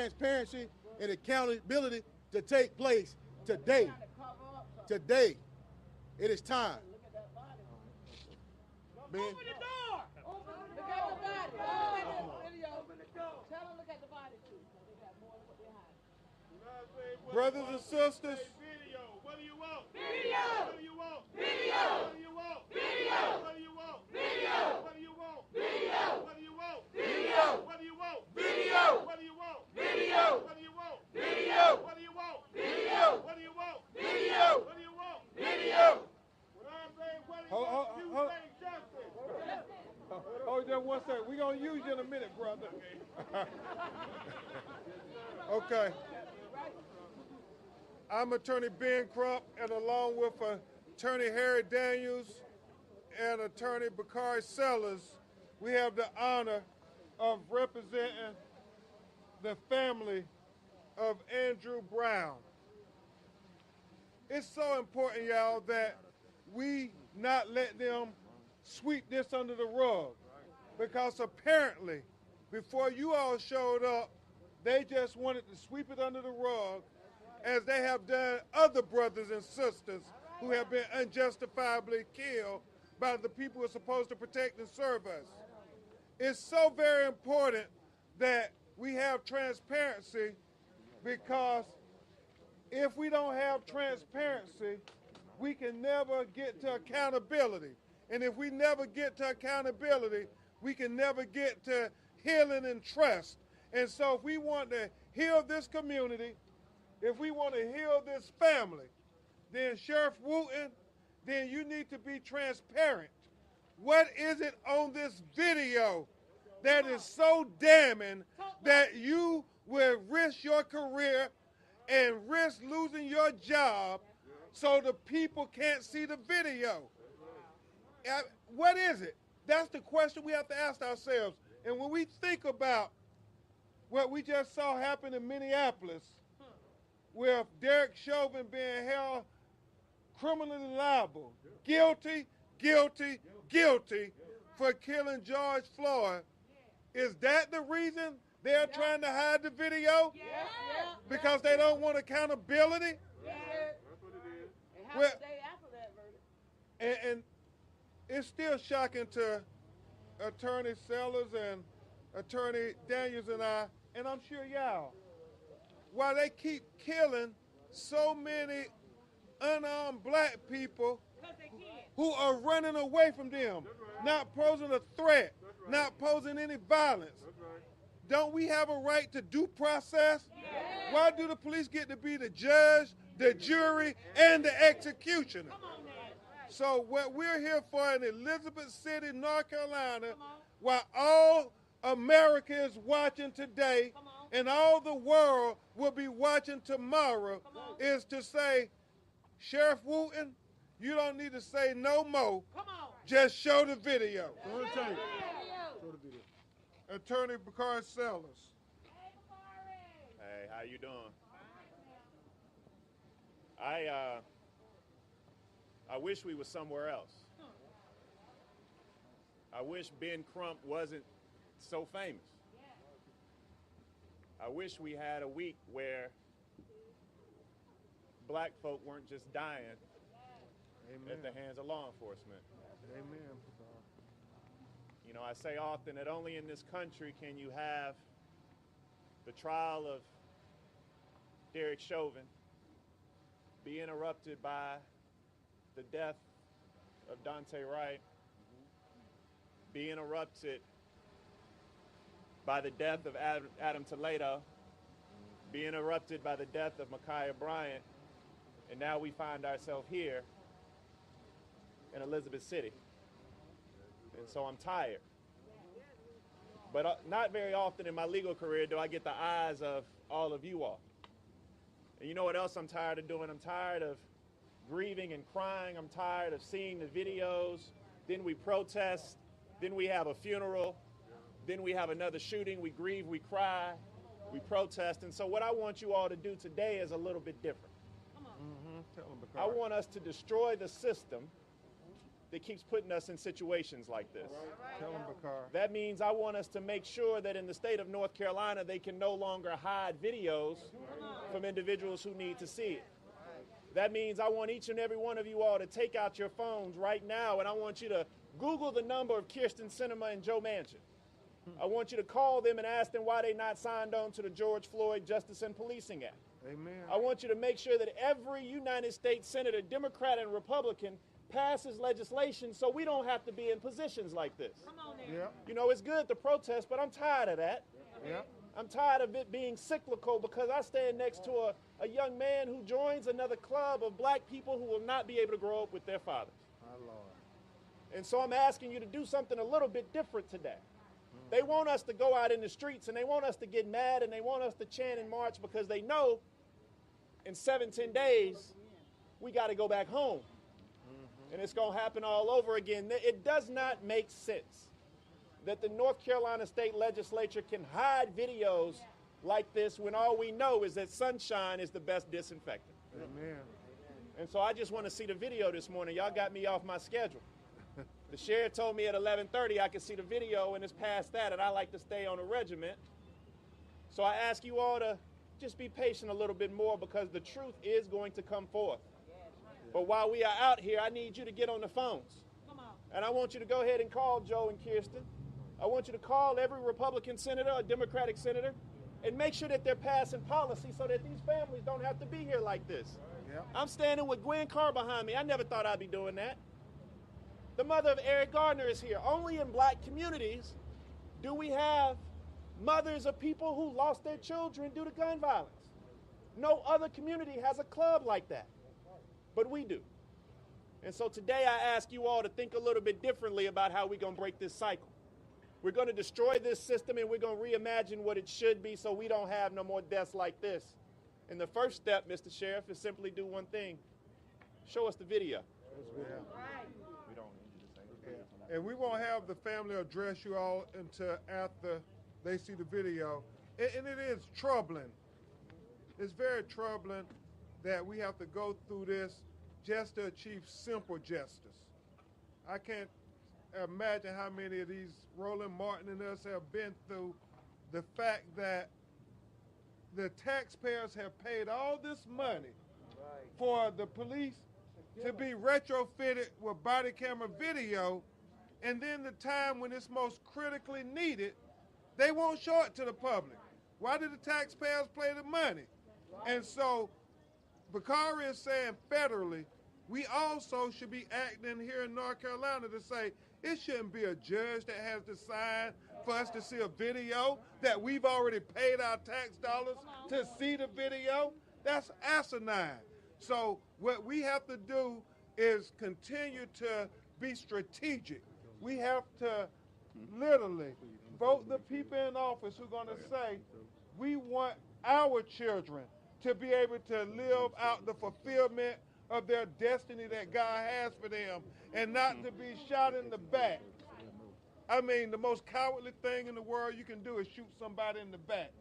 transparency and accountability to take place today. Today. It is time. Ben? Open the door! Look at the body. Open the door. Tell them look at the body too. They got more than what they're hiding. Brothers and sisters. Video. What do you want? Video. What do you want? Video. What do you want? Video. What do you want? Video. What do you want? Video. What do you want? Video. What do you want? Video. What do you want? Video. What do you want? Video. What do you want? Video. What do you want? Video. What do you want? Video. When I'm saying what do you Hold- want, hold- you hold- say justice. Hold just one second. We're going to use you in a minute, brother. Okay. I'm Attorney Ben Crump, and along with Attorney Harry Daniels and Attorney Bakari Sellers, we have the honor of representing the family of Andrew Brown. It's so important, y'all, that we not let them sweep this under the rug, because apparently before you all showed up, they just wanted to sweep it under the rug, as they have done other brothers and sisters who have been unjustifiably killed by the people who are supposed to protect and serve us. It's so very important that we have transparency, because if we don't have transparency, we can never get to accountability. And if we never get to accountability, we can never get to healing and trust. And so if we want to heal this community, if we want to heal this family, then Sheriff Wooten, then you need to be transparent. What is it on this video that is so damning that you will risk your career and risk losing your job so the people can't see the video? What is it? That's the question we have to ask ourselves. And when we think about what we just saw happen in Minneapolis, with Derek Chauvin being held criminally liable, guilty, guilty, guilty for killing George Floyd, is that the reason they're trying to hide the video? Because they don't want accountability? Well, and it's still shocking to Attorney Sellers and Attorney Daniels and I, and I'm sure y'all, why they keep killing so many unarmed black people who are running away from them, not posing a threat, not posing any violence. Don't we have a right to due process? Why do the police get to be the judge, the jury, and the executioner? So what we're here for in Elizabeth City, North Carolina, while all America is watching today and all the world will be watching tomorrow, is to say, Sheriff Wooten, you don't need to say no more. Just show the video. Show the video. Attorney Bakari Sellers. Hey, how you doing? I wish we were somewhere else. I wish Ben Crump wasn't so famous. I wish we had a week where black folk weren't just dying at the hands of law enforcement. Amen. You know, I say often that only in this country can you have the trial of Derek Chauvin be interrupted by the death of Dante Wright, be interrupted by the death of Adam Toledo, be interrupted by the death of Ma'Khia Bryant, and now we find ourselves here in Elizabeth City. And so I'm tired. But not very often in my legal career do I get the eyes of all of you all. And you know what else I'm tired of doing? I'm tired of grieving and crying. I'm tired of seeing the videos. Then we protest. Then we have a funeral. Then we have another shooting. We grieve, we cry, we protest. And so what I want you all to do today is a little bit different. Tell them, I want us to destroy the system that keeps putting us in situations like this. Tell them, Bakari. That means I want us to make sure that in the state of North Carolina, they can no longer hide videos from individuals who need to see it. That means I want each and every one of you all to take out your phones right now, and I want you to Google the number of Kirsten Sinema and Joe Manchin. I want you to call them and ask them why they not signed on to the George Floyd Justice and Policing Act. Amen. I want you to make sure that every United States Senator, Democrat and Republican, passes legislation so we don't have to be in positions like this. Come on there. Yep. You know, it's good to protest, but I'm tired of that. Yep. I'm tired of it being cyclical because I stand next to a young man who joins another club of black people who will not be able to grow up with their fathers. My Lord. And so I'm asking you to do something a little bit different today. They want us to go out in the streets and they want us to get mad and they want us to chant and march because they know in 7-10 days we got to go back home. And it's going to happen all over again. It does not make sense that the North Carolina State Legislature can hide videos like this when all we know is that sunshine is the best disinfectant. Amen. And so I just want to see the video this morning. Y'all got me off my schedule. The sheriff told me at 11:30 I could see the video, and it's past that, and I like to stay on a regiment. So I ask you all to just be patient a little bit more because the truth is going to come forth. But while we are out here, I need you to get on the phones. And I want you to go ahead and call Joe and Kirsten. I want you to call every Republican senator or Democratic senator and make sure that they're passing policy so that these families don't have to be here like this. Yep. I'm standing with Gwen Carr behind me. I never thought I'd be doing that. The mother of Eric Gardner is here. Only in black communities do we have mothers of people who lost their children due to gun violence. No other community has a club like that, but we do. And so today I ask you all to think a little bit differently about how we're going to break this cycle. We're going to destroy this system and we're going to reimagine what it should be so we don't have no more deaths like this. And the first step, Mr. Sheriff, is simply do one thing. Show us the video. Yeah. We don't need you to say it. And we won't have the family address you all until after they see the video. And it is troubling. It's very troubling that we have to go through this just to achieve simple justice. I can't imagine how many of these Roland Martin and us have been through the fact that the taxpayers have paid all this money for the police to be retrofitted with body camera video, and then the time when it's most critically needed, they won't show it to the public. Why did the taxpayers pay the money? And so Bakari is saying federally, we also should be acting here in North Carolina to say it shouldn't be a judge that has to sign for us to see a video that we've already paid our tax dollars to see the video. That's asinine. So what we have to do is continue to be strategic. We have to literally vote the people in office who are going to say, we want our children to be able to live out the fulfillment of their destiny that God has for them and not to be shot in the back. I mean, the most cowardly thing in the world you can do is shoot somebody in the back.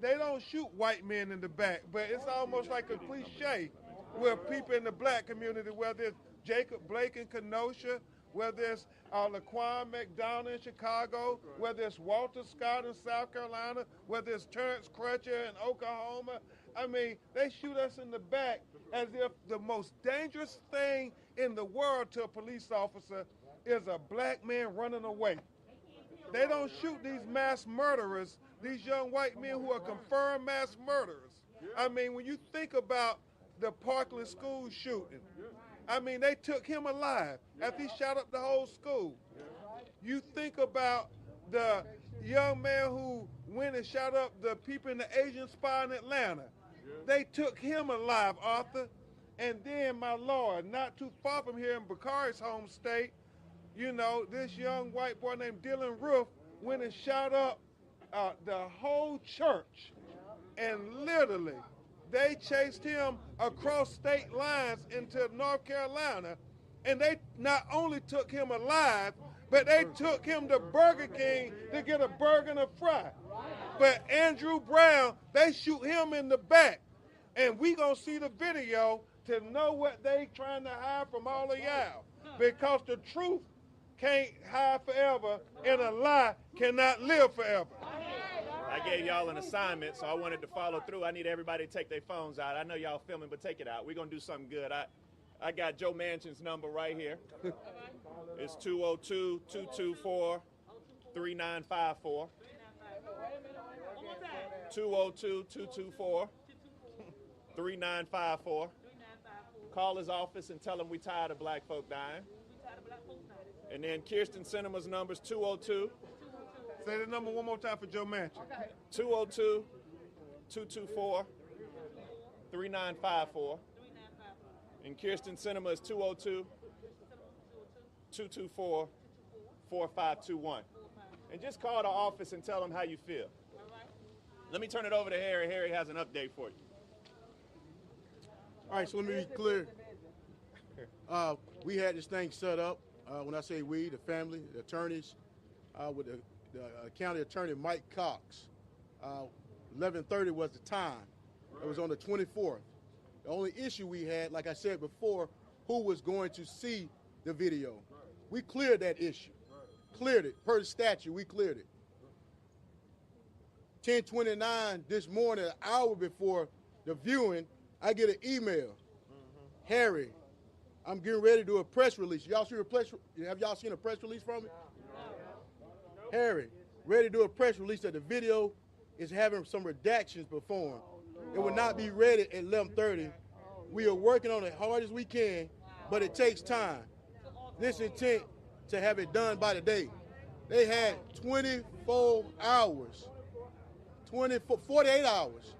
They don't shoot white men in the back, but it's almost like a cliche where people in the black community, whether it's Jacob Blake in Kenosha, whether it's Laquan McDonald in Chicago, whether it's Walter Scott in South Carolina, whether it's Terrence Crutcher in Oklahoma, I mean, they shoot us in the back as if the most dangerous thing in the world to a police officer is a black man running away. They don't shoot these mass murderers, these young white men who are confirmed mass murderers. I mean, when you think about the Parkland school shooting, I mean, they took him alive after he shot up the whole school. You think about the young man who went and shot up the people in the Asian spy in Atlanta. They took him alive, Arthur. And then, my Lord, not too far from here in Bakari's home state, you know, this young white boy named Dylan Roof went and shot up the whole church. And literally, they chased him across state lines into North Carolina. And they not only took him alive, but they took him to Burger King to get a burger and a fry. But Andrew Brown, they shoot him in the back. And we gonna see the video to know what they trying to hide from all of y'all. because the truth can't hide forever and a lie cannot live forever. I gave y'all an assignment, so I wanted to follow through. I need everybody to take their phones out. I know y'all filming, but take it out. We're going to do something good. I got Joe Manchin's number right here. It's 202-224-3954. 202-224-3954. Call his office and tell him we tired of black folk dying. And then Kirsten Sinema's number is 202. Say the number one more time for Joe Manchin. 202-224-3954. And Kirsten Sinema is 202-224-4521. And just call the office and tell them how you feel. Let me turn it over to Harry. Harry has an update for you. All right, so let me be clear. We had this thing set up. When I say we, the family, the attorneys, with the county attorney, Mike Cox. 11:30 was the time. It was on the 24th. The only issue we had, like I said before, who was going to see the video. We cleared that issue. Cleared it. Per the statute, we cleared it. 10:29 this morning, an hour before the viewing, I get an email. Harry, I'm getting ready to do a press release. Have y'all seen a press release from me? Harry, ready to do a press release that the video is having some redactions performed. It will not be ready at 11:30. We are working on it as hard as we can, but it takes time. This intent to have it done by the day. They had 24 hours, 48 hours,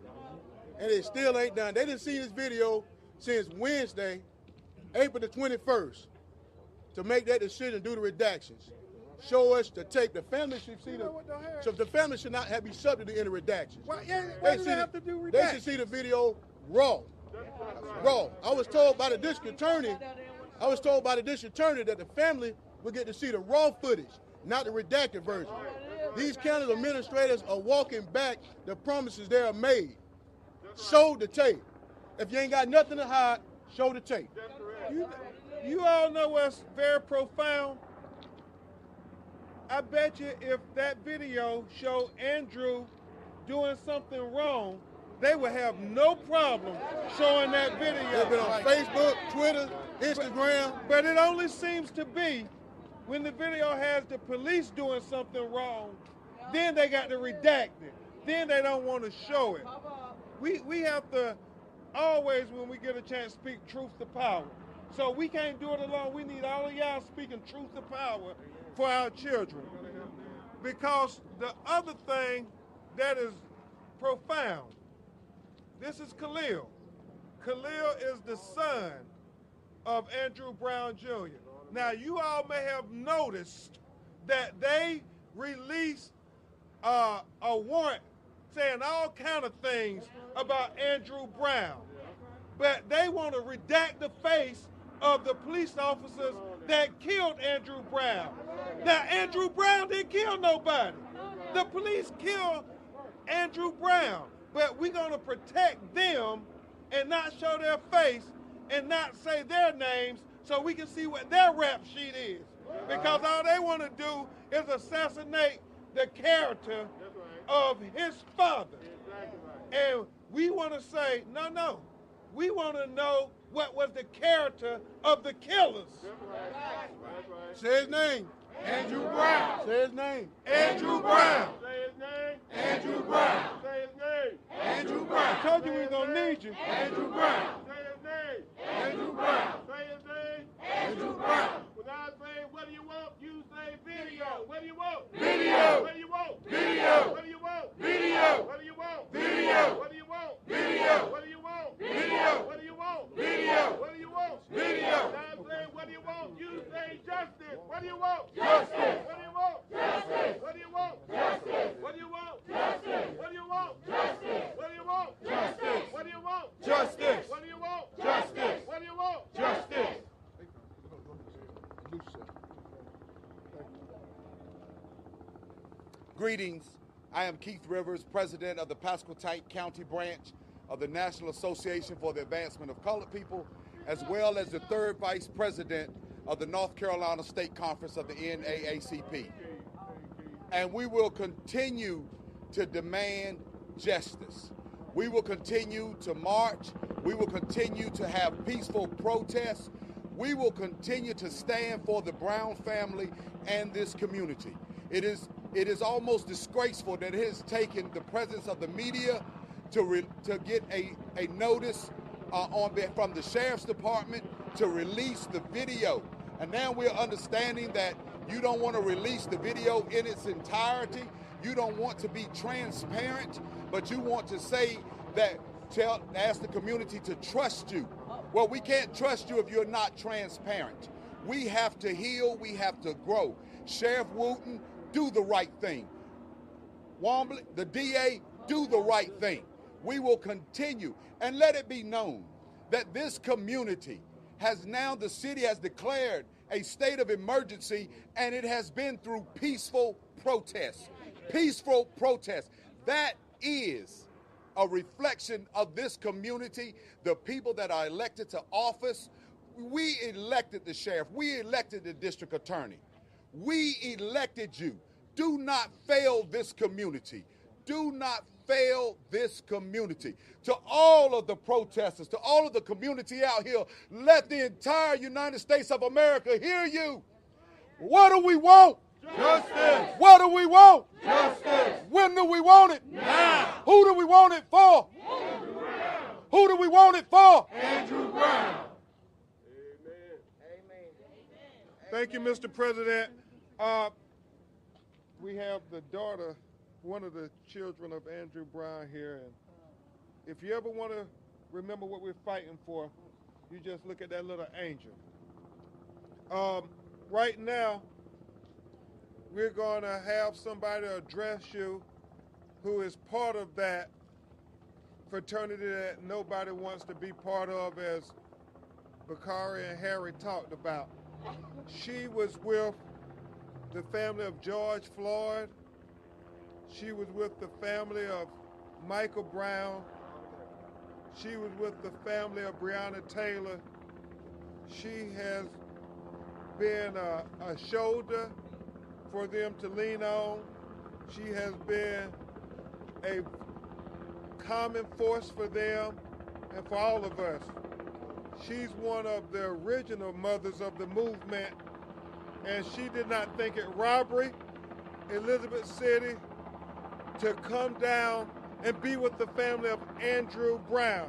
and it still ain't done. They didn't see this video since Wednesday, April the 21st, to make that decision, do the redactions. Show us the tape. The family should see so the family should not be subject to any redactions. Why do they have to do redactions? They should see the video raw. Raw. I was told by the district attorney that the family would get to see the raw footage, not the redacted version. These county administrators are walking back the promises they have made. Show the tape. If you ain't got nothing to hide, show the tape. You all know what's very profound? I bet you if that video showed Andrew doing something wrong, they would have no problem showing that video. They've been on Facebook, Twitter, Instagram. But it only seems to be when the video has the police doing something wrong, then they got to redact it. Then they don't want to show it. We have to always, when we get a chance, speak truth to power. So we can't do it alone. We need all of y'all speaking truth to power for our children. Because the other thing that is profound, this is Khalil. Khalil is the son of Andrew Brown Jr. Now, you all may have noticed that they released a warrant saying all kind of things about Andrew Brown. But they want to redact the face of the police officers that killed Andrew Brown. Now, Andrew Brown didn't kill nobody. The police killed Andrew Brown. But we're going to protect them and not show their face and not say their names so we can see what their rap sheet is. Because all they want to do is assassinate the character of his father. And we want to say, no. We want to know what was the character of the killers. Say his name. Andrew Brown. Say his name. Andrew Brown. Say his name. Andrew Brown. Say his name. Andrew Brown. I told you we was going to need you. Andrew Brown. Say his name. Andrew Brown. Say his name. Andrew Brown. When I say, what do you want? You say video. What do you want? Video. What do you want? Video. What do you want? Video. What do you want? Video. What do you want? Video. What do you want? Video. What do you want? Video. What do you want? Video. When I say, what do you want? You say justice. What do you want? Justice. What do you want? Justice. What do you want? Justice. What do you want? Justice. What do you want? Justice. What do you want? Justice. What do you want? Justice. What do you want? Justice. What do you want? Justice. Greetings. I am Keith Rivers, president of the Pasquotank County branch of the National Association for the Advancement of Colored People, as well as the third vice president of the North Carolina State Conference of the NAACP. And we will continue to demand justice. We will continue to march. We will continue to have peaceful protests. We will continue to stand for the Brown family and this community. It is almost disgraceful that it has taken the presence of the media to get a notice from the Sheriff's Department to release the video. And now we're understanding that you don't want to release the video in its entirety. You don't want to be transparent, but you want to say that, ask the community to trust you. Well, we can't trust you if you're not transparent. We have to heal, we have to grow. Sheriff Wooten, do the right thing. Wombly, the DA, do the right thing. We will continue, and let it be known that this community has now, the city has declared a state of emergency, and it has been through peaceful protests. Peaceful protests. That is a reflection of this community, the people that are elected to office. We elected the sheriff. We elected the district attorney. We elected you. Do not fail this community. Do not fail this community. To all of the protesters, to all of the community out here, let the entire United States of America hear you. What do we want? Justice. What do we want? Justice. When do we want it? Now. Who do we want it for? Andrew Brown. Who do we want it for? Andrew Brown. Amen. Thank you, Mr. President. We have the daughter, one of the children of Andrew Brown here, and if you ever want to remember what we're fighting for, you just look at that little angel. Right now, we're going to have somebody address you who is part of that fraternity that nobody wants to be part of, as Bakari and Harry talked about. She was with the family of George Floyd. She was with the family of Michael Brown. She was with the family of Breonna Taylor. She has been a shoulder for them to lean on. She has been a common force for them and for all of us. She's one of the original mothers of the movement, and she did not think it robbery, Elizabeth City, to come down and be with the family of Andrew Brown.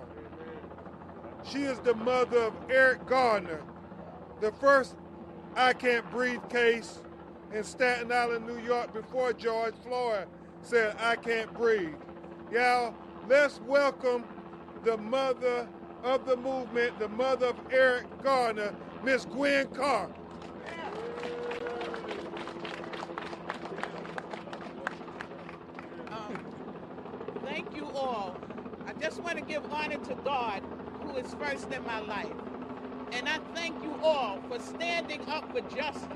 She is the mother of Eric Gardner, the first I Can't Breathe case in Staten Island, New York, before George Floyd said, I can't breathe. Y'all, let's welcome the mother of the movement, the mother of Eric Gardner, Miss Gwen Carr. Thank you all. I just want to give honor to God, who is first in my life. And I thank you all for standing up for justice.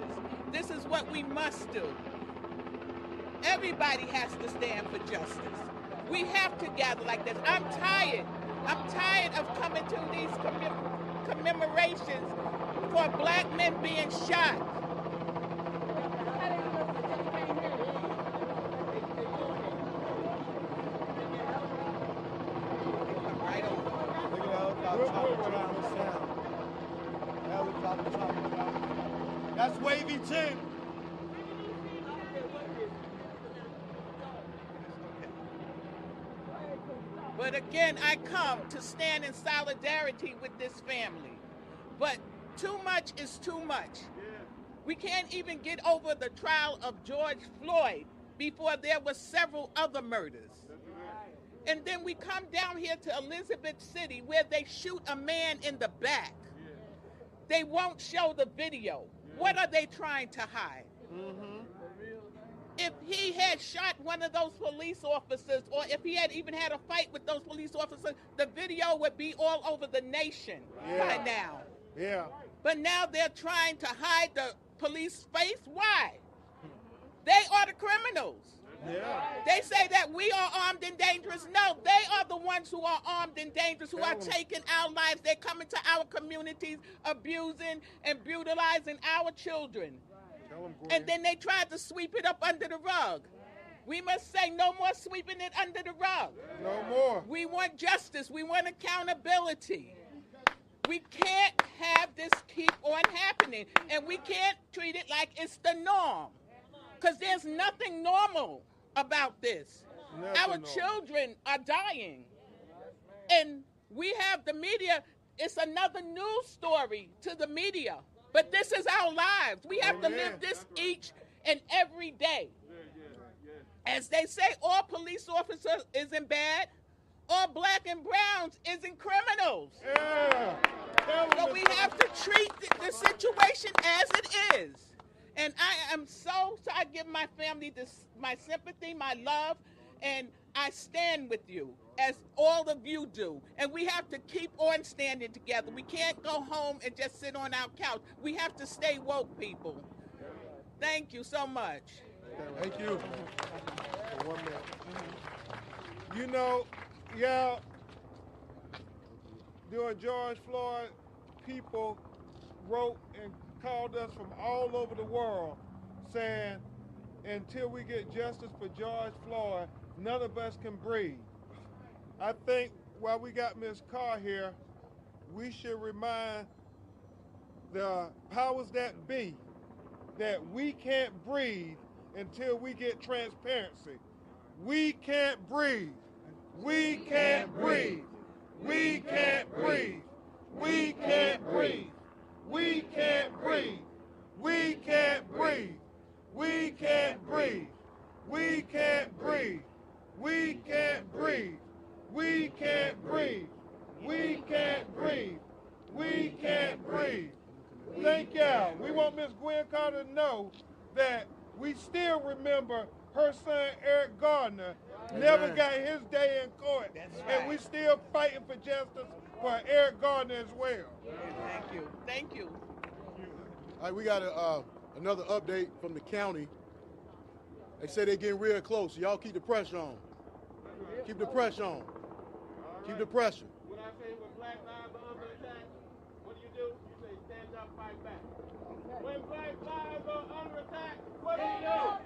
This is what we must do. Everybody has to stand for justice. We have to gather like this. I'm tired. I'm tired of coming to these commemorations for black men being shot. That's Wavy Chin. But again, I come to stand in solidarity with this family. But too much is too much. We can't even get over the trial of George Floyd before there were several other murders. And then we come down here to Elizabeth City where they shoot a man in the back. They won't show the video. What are they trying to hide? If he had shot one of those police officers, or if he had even had a fight with those police officers, the video would be all over the nation by now. Yeah. But now they're trying to hide the police face. Why? They are the criminals. Yeah. They say that we are armed and dangerous. No, they are the ones who are armed and dangerous, who are taking our lives. They're coming to our communities, abusing and brutalizing our children. Tell 'em, Gwen. And then they tried to sweep it up under the rug. We must say no more sweeping it under the rug. No more. We want justice. We want accountability. We can't have this keep on happening. And we can't treat it like it's the norm. Because there's nothing normal about this. Our children are dying. And we have the media. It's another news story to the media. But this is our lives. We have to live this each and every day. As they say, all police officers isn't bad. All black and browns isn't criminals. Yeah. So we have to treat the situation as it is. And I am so I give my family my sympathy, my love, and I stand with you, as all of you do. And we have to keep on standing together. We can't go home and just sit on our couch. We have to stay woke, people. Thank you so much. Thank you. You know, yeah, during George Floyd, people wrote and called us from all over the world saying, until we get justice for George Floyd, none of us can breathe. I think while we got Ms. Carr here, we should remind the powers that be that we can't breathe until we get transparency. We can't breathe. We can't breathe. We can't breathe. We can't breathe. We can't breathe. We can't breathe. We can't breathe. We can't breathe. We can't breathe. We can't breathe. We can't breathe. We can't breathe. Thank y'all. We want Miss Gwen Carr to know that we still remember her son Eric Gardner never got his day in court. And we still fighting for justice for Eric Gardner as well. Thank you. Thank you. All right, we got another update from the county. They say they're getting real close. So y'all keep the pressure on. Keep the pressure on. Keep the pressure. When I say when black lives are under attack, what do? You say stand up, fight back. When black lives are under attack, what do? Stand up.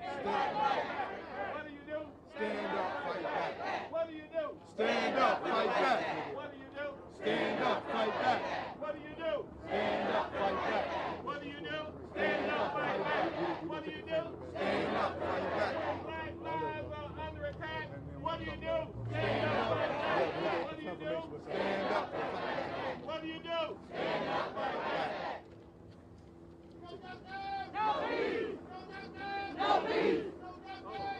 What do? Stand up, fight back. What do? Stand up, fight back. What do? Stand up, fight back. What do? Stand up, fight back. What do? Stand up, fight back. What do? Stand up, fight back. When black lives are under attack, what do? Stand up, fight back. What do? Stand up, fight back. What do? Stand up, fight back. No peace! No peace!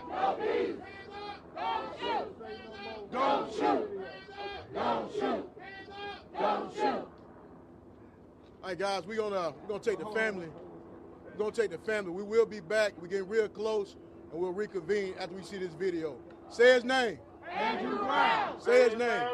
No peace! Don't shoot! Don't shoot. Don't shoot. Don't shoot. All right, guys, we're gonna take the family. We're gonna take the family. We will be back. We're getting real close, and we'll reconvene after we see this video. Say his name. Andrew Brown! Say his name.